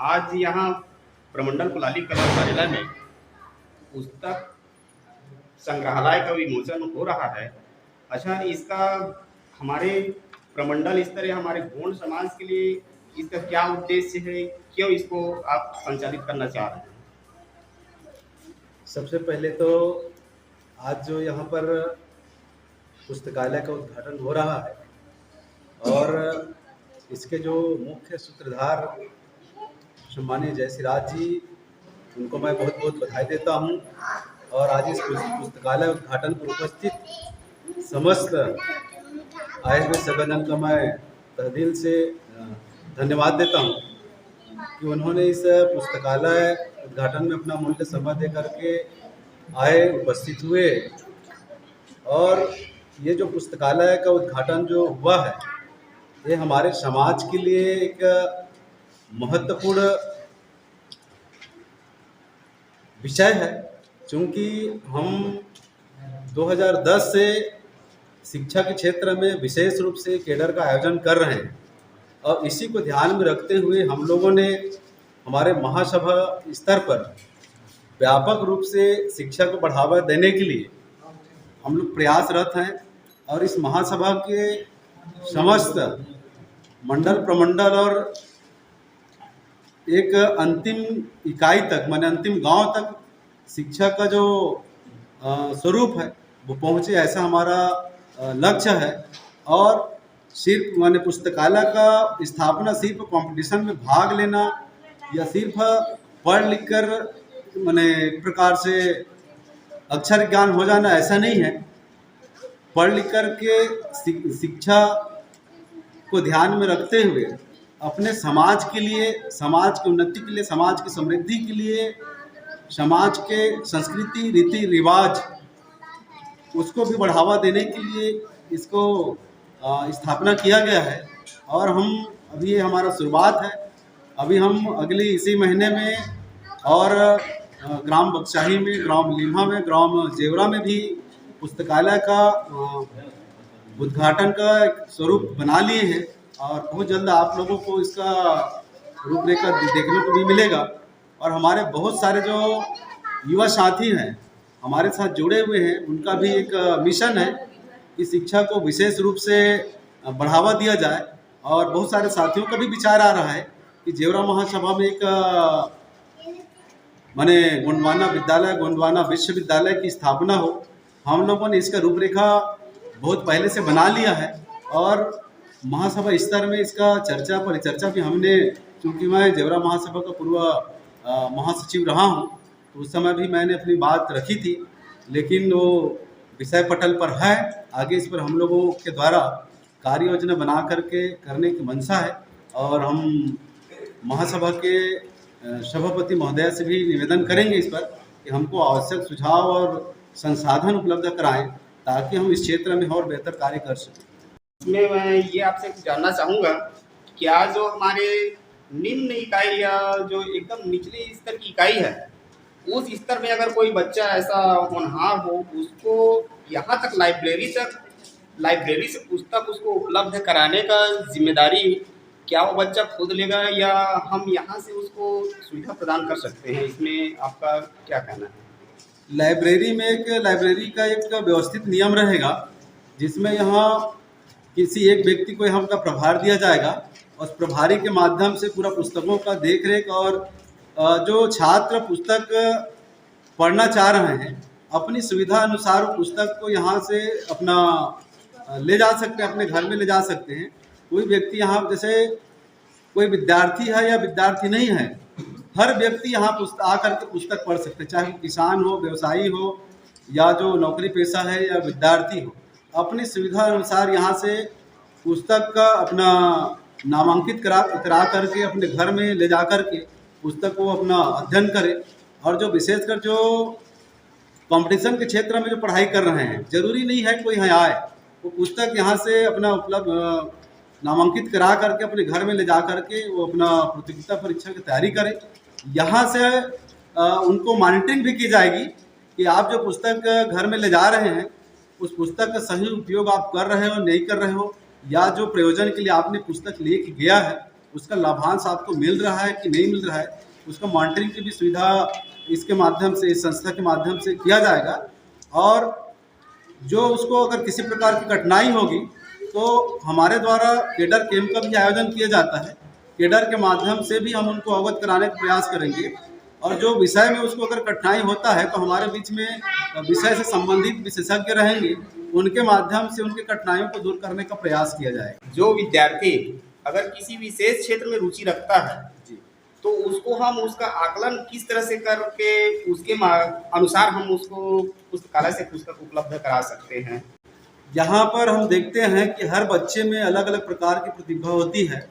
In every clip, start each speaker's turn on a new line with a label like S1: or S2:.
S1: आज यहाँ प्रमंडल कुलाली कला कार्यालय में पुस्तक संग्रहालय का विमोचन हो रहा है। अच्छा, इसका हमारे प्रमंडल स्तर या हमारे गोंड समाज के लिए इसका क्या उद्देश्य है, क्यों इसको आप संचालित करना चाह रहे हैं?
S2: सबसे पहले तो आज जो यहाँ पर पुस्तकालय का उद्घाटन हो रहा है और इसके जो मुख्य सूत्रधार सम्मानीय जयसिराज जी, उनको मैं बहुत बहुत बधाई देता हूँ। और आज इस पुस्तकालय उद्घाटन पर उपस्थित समस्त आए हुए सज्जन का मैं तहे से धन्यवाद देता हूँ कि उन्होंने इस पुस्तकालय उद्घाटन में अपना मूल्य समय दे करके आए, उपस्थित हुए। और ये जो पुस्तकालय का उद्घाटन जो हुआ है, ये हमारे समाज के लिए एक महत्वपूर्ण विषय है, क्योंकि हम 2010 से शिक्षा के क्षेत्र में विशेष रूप से कैडर का आयोजन कर रहे हैं। और इसी को ध्यान में रखते हुए हम लोगों ने हमारे महासभा स्तर पर व्यापक रूप से शिक्षा को बढ़ावा देने के लिए हम लोग प्रयासरत हैं। और इस महासभा के समस्त मंडल प्रमंडल और एक अंतिम इकाई तक, माने अंतिम गांव तक शिक्षा का जो स्वरूप है वो पहुंचे, ऐसा हमारा लक्ष्य है। और सिर्फ माने पुस्तकालय का स्थापना सिर्फ कंपटीशन में भाग लेना या सिर्फ पढ़ लिख कर माने एक प्रकार से अक्षर ज्ञान हो जाना, ऐसा नहीं है। पढ़ लिख कर के शिक्षा को ध्यान में रखते हुए अपने समाज के लिए, समाज की उन्नति के लिए, समाज की समृद्धि के लिए, समाज के संस्कृति रीति रिवाज उसको भी बढ़ावा देने के लिए इसको स्थापना किया गया है। और हम अभी ये हमारा शुरुआत है। अभी हम अगली इसी महीने में और ग्राम बक्शाही में, ग्राम लीम्हा में, ग्राम जेवरा में भी पुस्तकालय का उद्घाटन का स्वरूप बना लिए हैं। और बहुत जल्द आप लोगों को इसका रूपरेखा देखने को भी मिलेगा। और हमारे बहुत सारे जो युवा साथी हैं हमारे साथ जुड़े हुए हैं, उनका भी एक मिशन है कि शिक्षा को विशेष रूप से बढ़ावा दिया जाए। और बहुत सारे साथियों का भी विचार आ रहा है कि जेवरा महासभा में एक माने गोंडवाना विद्यालय, गोंडवाना विश्वविद्यालय की स्थापना हो। हम लोगों ने इसका रूपरेखा बहुत पहले से बना लिया है और महासभा स्तर में इसका चर्चा परिचर्चा भी हमने, क्योंकि मैं जेवरा महासभा का पूर्व महासचिव रहा हूँ, तो उस समय भी मैंने अपनी बात रखी थी, लेकिन वो विषय पटल पर है। आगे इस पर हम लोगों के द्वारा कार्य योजना बना करके करने की मंशा है। और हम महासभा के सभापति महोदय से भी निवेदन करेंगे इस पर कि हमको आवश्यक सुझाव और संसाधन उपलब्ध कराएं, ताकि हम इस क्षेत्र में और बेहतर कार्य कर सकें।
S1: इसमें मैं ये आपसे जानना चाहूँगा, क्या जो हमारे निम्न इकाई या जो एकदम निचले स्तर की इकाई है, उस स्तर में अगर कोई बच्चा ऐसा होनहार हो, उसको यहाँ तक लाइब्रेरी से पुस्तक उसको उपलब्ध कराने का जिम्मेदारी क्या वो बच्चा खुद लेगा या हम यहाँ से उसको सुविधा प्रदान कर सकते हैं? इसमें आपका क्या कहना है?
S2: लाइब्रेरी का एक व्यवस्थित नियम रहेगा, जिसमें यहाँ किसी एक व्यक्ति को यहाँ का प्रभार दिया जाएगा। उस प्रभारी के माध्यम से पूरा पुस्तकों का देखरेख और जो छात्र पुस्तक पढ़ना चाह रहे हैं अपनी सुविधा अनुसार पुस्तक को यहाँ से अपना ले जा सकते हैं, अपने घर में ले जा सकते हैं। कोई व्यक्ति यहाँ, जैसे कोई विद्यार्थी है या विद्यार्थी नहीं है, हर व्यक्ति यहाँ आकर के पुस्तक पढ़ सकते हैं, चाहे वो किसान हो, व्यवसायी हो या जो नौकरी पेशा है या विद्यार्थी हो। अपनी सुविधा अनुसार यहाँ से पुस्तक का अपना नामांकित करा करके अपने घर में ले जा कर के पुस्तक को अपना अध्ययन करे। और जो विशेषकर जो कंपटीशन के क्षेत्र में जो पढ़ाई कर रहे हैं, जरूरी नहीं है कोई यहाँ आए, वो पुस्तक यहाँ से अपना उपलब्ध नामांकित करा करके अपने घर में ले जा करके वो अपना प्रतियोगिता परीक्षा की तैयारी करें। यहाँ से उनको मॉनिटरिंग भी की जाएगी कि आप जो पुस्तक घर में ले जा रहे हैं उस पुस्तक का सही उपयोग आप कर रहे हो नहीं कर रहे हो, या जो प्रयोजन के लिए आपने पुस्तक लेके गया है उसका लाभांश आपको मिल रहा है कि नहीं मिल रहा है, उसका मॉनिटरिंग की भी सुविधा इसके माध्यम से, इस संस्था के माध्यम से किया जाएगा। और जो उसको अगर किसी प्रकार की कठिनाई होगी तो हमारे द्वारा केडर कैंप का भी आयोजन किया जाता है। केडर के माध्यम से भी हम उनको अवगत कराने का प्रयास करेंगे, और जो विषय में उसको अगर कठिनाई होता है तो हमारे बीच में विषय से संबंधित विशेषज्ञ रहेंगे, उनके माध्यम से उनकी कठिनाइयों को दूर करने का प्रयास किया जाएगा।
S1: जो विद्यार्थी अगर किसी विशेष क्षेत्र में रुचि रखता है
S2: जी,
S1: तो उसको हम उसका आकलन किस तरह से करके उसके अनुसार हम उसको पुस्तकालय से पुस्तक उपलब्ध करा सकते हैं?
S2: यहाँ पर हम देखते हैं कि हर बच्चे में अलग अलग प्रकार की प्रतिभा होती है,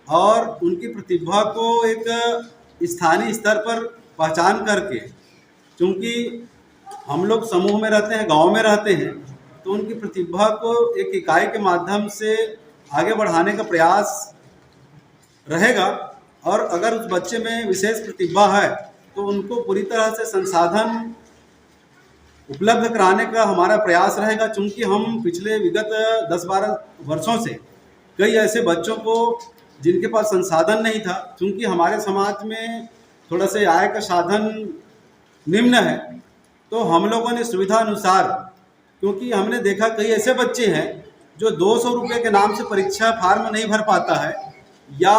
S2: और उनकी प्रतिभा को एक स्थानीय स्तर पर पहचान करके, क्योंकि हम लोग समूह में रहते हैं, गांव में रहते हैं, तो उनकी प्रतिभा को एक इकाई के माध्यम से आगे बढ़ाने का प्रयास रहेगा। और अगर उस बच्चे में विशेष प्रतिभा है तो उनको पूरी तरह से संसाधन उपलब्ध कराने का हमारा प्रयास रहेगा, क्योंकि हम पिछले विगत 10-12 वर्षों से कई ऐसे बच्चों को जिनके पास संसाधन नहीं था, क्योंकि हमारे समाज में थोड़ा से आय का साधन निम्न है, तो हम लोगों ने सुविधा अनुसार, क्योंकि हमने देखा कई ऐसे बच्चे हैं जो 200 रुपये के नाम से परीक्षा फार्म नहीं भर पाता है, या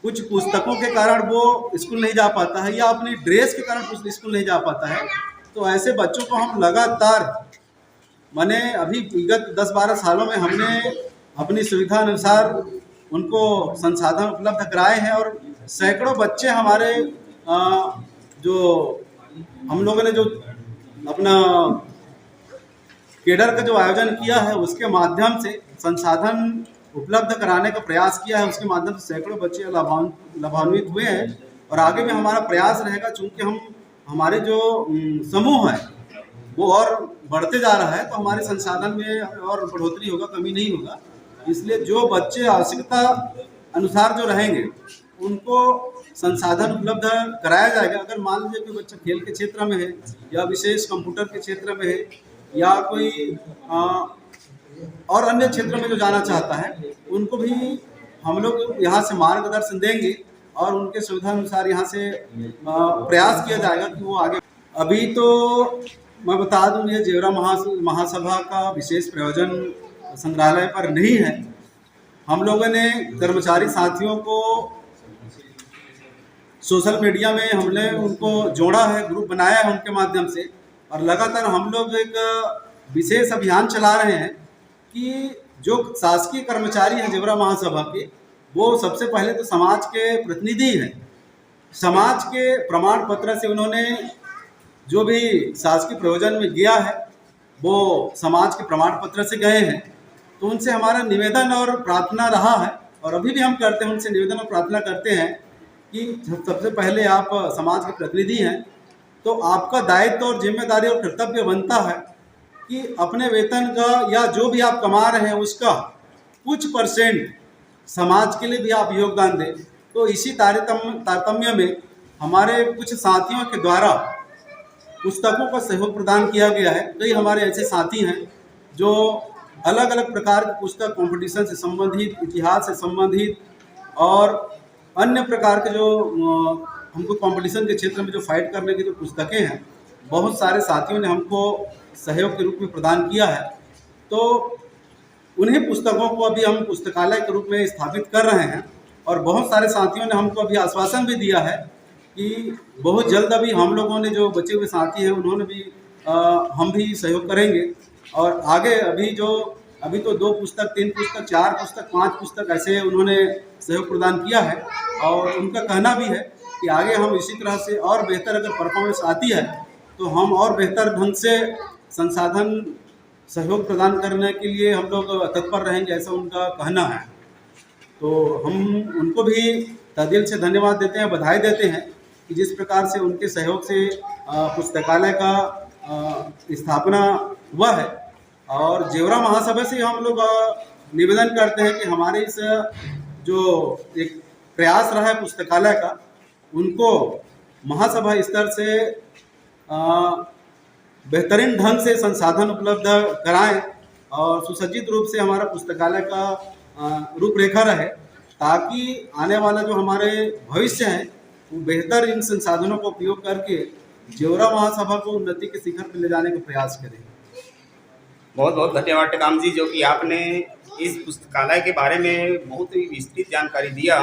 S2: कुछ पुस्तकों के कारण वो स्कूल नहीं जा पाता है, या अपनी ड्रेस के कारण स्कूल नहीं जा पाता है। तो ऐसे बच्चों को हम लगातार, माने अभी विगत 10-12 सालों में हमने अपनी सुविधा अनुसार उनको संसाधन उपलब्ध कराए हैं, और सैकड़ों बच्चे हमारे जो हम लोगों ने जो अपना केडर का जो आयोजन किया है उसके माध्यम से संसाधन उपलब्ध कराने का प्रयास किया है, उसके माध्यम से सैकड़ों बच्चे लाभान्वित हुए हैं। और आगे भी हमारा प्रयास रहेगा, चूँकि हमारे जो समूह है वो और बढ़ते जा रहा है, तो हमारे संसाधन में और बढ़ोतरी होगा, कमी नहीं होगा। इसलिए जो बच्चे आवश्यकता अनुसार जो रहेंगे उनको संसाधन उपलब्ध कराया जाएगा। अगर मान लीजिए कि बच्चा खेल के क्षेत्र में है, या विशेष कंप्यूटर के क्षेत्र में है, या कोई और अन्य क्षेत्र में जो जाना चाहता है, उनको भी हम लोग यहाँ से मार्गदर्शन देंगे और उनके सुविधा अनुसार यहाँ से प्रयास किया जाएगा कि वो आगे। अभी तो मैं बता दूं, ये जेवरा महासभा का विशेष प्रयोजन संग्रहालय पर नहीं है। हम लोगों ने कर्मचारी साथियों को सोशल मीडिया में हमने उनको जोड़ा है, ग्रुप बनाया है उनके माध्यम से, और लगातार हम लोग एक विशेष अभियान चला रहे हैं कि जो शासकीय कर्मचारी हैं जेवरा महासभा के, वो सबसे पहले तो समाज के प्रतिनिधि हैं। समाज के प्रमाण पत्र से उन्होंने जो भी शासकीय प्रयोजन में गया है वो समाज के प्रमाण पत्र से गए हैं। तो उनसे हमारा निवेदन और प्रार्थना रहा है, और अभी भी हम करते हैं, उनसे निवेदन और प्रार्थना करते हैं कि सबसे पहले आप समाज के प्रतिनिधि हैं, तो आपका दायित्व और जिम्मेदारी और कर्तव्य बनता है कि अपने वेतन का या जो भी आप कमा रहे हैं उसका कुछ % समाज के लिए भी आप योगदान दें। तो इसी तारतम्य में हमारे कुछ साथियों के द्वारा पुस्तकों का सहयोग प्रदान किया गया है। कई हमारे ऐसे साथी हैं जो अलग अलग प्रकार की पुस्तक, कंपटीशन से संबंधित, इतिहास से संबंधित और अन्य प्रकार के जो हमको कंपटीशन के क्षेत्र में जो फाइट करने की जो पुस्तकें हैं, बहुत सारे साथियों ने हमको सहयोग के रूप में प्रदान किया है। तो उन्हीं पुस्तकों को अभी हम पुस्तकालय के रूप में स्थापित कर रहे हैं, और बहुत सारे साथियों ने हमको अभी आश्वासन भी दिया है कि बहुत जल्द अभी हम लोगों ने जो बचे हुए साथी हैं उन्होंने भी हम भी सहयोग करेंगे। और आगे अभी तो 2 पुस्तक, 3 पुस्तक, 4 पुस्तक, 5 पुस्तक ऐसे उन्होंने सहयोग प्रदान किया है, और उनका कहना भी है कि आगे हम इसी तरह से और बेहतर अगर परफॉर्मेंस आती है तो हम और बेहतर ढंग से संसाधन सहयोग प्रदान करने के लिए हम लोग तत्पर रहेंगे, ऐसा उनका कहना है। तो हम उनको भी तहे से धन्यवाद देते हैं, बधाई देते हैं कि जिस प्रकार से उनके सहयोग से पुस्तकालय का स्थापना हुआ है। और जेवरा महासभा से हम लोग निवेदन करते हैं कि हमारे इस जो एक प्रयास रहा है पुस्तकालय का, उनको महासभा स्तर से बेहतरीन ढंग से संसाधन उपलब्ध कराएं और सुसज्जित रूप से हमारा पुस्तकालय का रूपरेखा रहे, ताकि आने वाला जो हमारे भविष्य है वो बेहतर इन संसाधनों का उपयोग करके जेवरा महासभा को उन्नति के शिखर पर ले जाने का प्रयास करें।
S1: बहुत बहुत धन्यवाद टेकाम जी, जो कि आपने इस पुस्तकालय के बारे में बहुत ही विस्तृत जानकारी दिया।